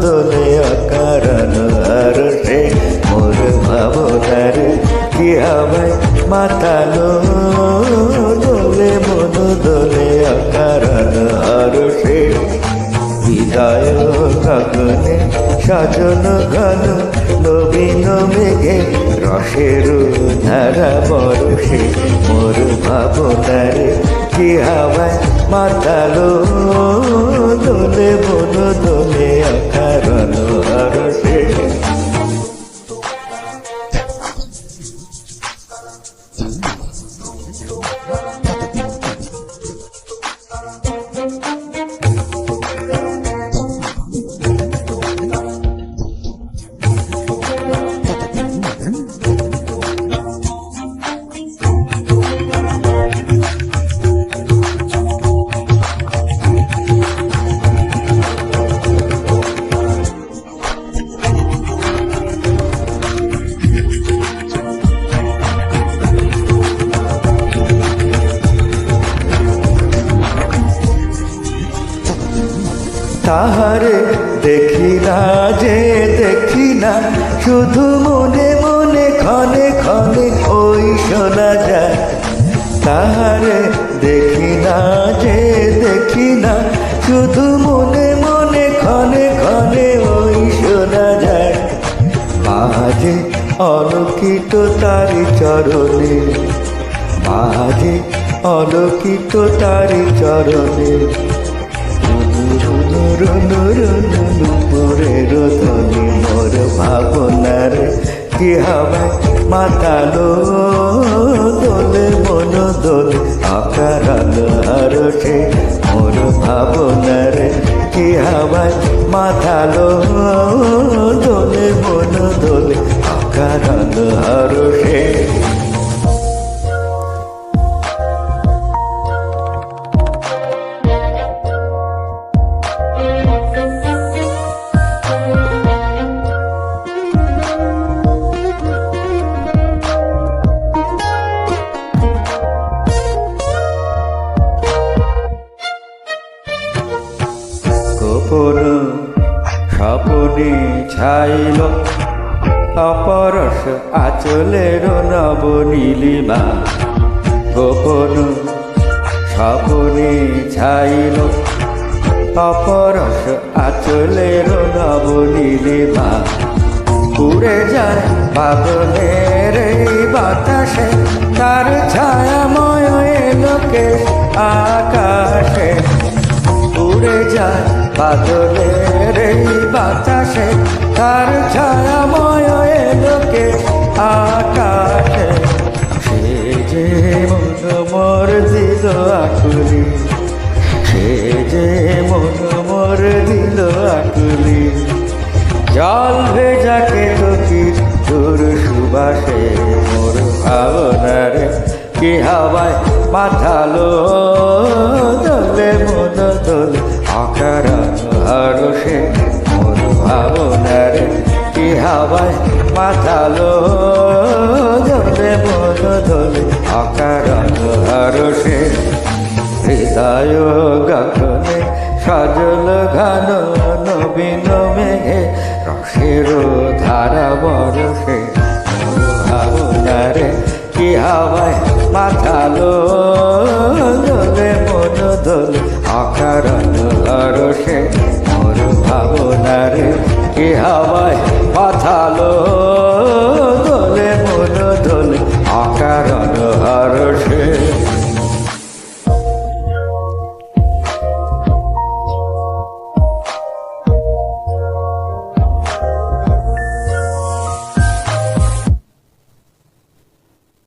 দোলে অকারণ হরষে মোর ভাবনার কি হাওয়ায় মাতালো দোলে মন দোলে অকারণ হরষে হৃদয় গগনে সাজন ঘন নবীন মেঘে রসের ধারা বরষে মোর ভাবনার কি হাওয়ায় মাতালো দোলে মন দোলে অকারণ হরষে। তাহারে দেখি না যে দেখি না শুধু মনে মনে ক্ষণে ক্ষণে ওই শোনা যায়। তাহারে দেখি না যে দেখি না শুধু মনে মনে ক্ষণে ক্ষণে ওই শোনা যায়। মাঝে অলৌকিত তারি চরণে মাঝে অলৌকিত তারি চরণে নুপুরের ধ্বনি মোর ভাবনার কি হাওয়ায় মাতালো দোলে মন দোলে অকারণ হরষে মোর ভাবনার কি হাওয়ায় মাতালো দোলে মন দোলে অকারণ হরষে। গোপন স্বপনে ছাইল অপরস আচলের নব নীলিমা। গোপন স্বপনে ছাইল অপরস আচলের নব নীলিমা। উড়ে যায় বাদলের এই বাতাসে তার ছায়াময় লোকে আকাশে। উড়ে যায় বাদলের এই বাতাসে তার ছায়াময় লোকে আকাশে। সে যে মন মোর দিল আকুলি সে যে মন মোর দিল আকুলি। জল ভেজা কেতকী তোর সুবাসে মোর ভাবনারে কি হাওয়ায় মাতালো দোলে মন দোলে অকারণ হরষে মোর ভাবনারে কি হাওয়ায় মাতালো দোলে মন দোলে অকারণ হরষে। হৃদয় গগনে সজল ঘন নবীন মেঘে রসের ধারা বরষে মোর ভাবনারে কি হাওয়ায় মাতালো দোলে মন দোলে অকারণ হরষে।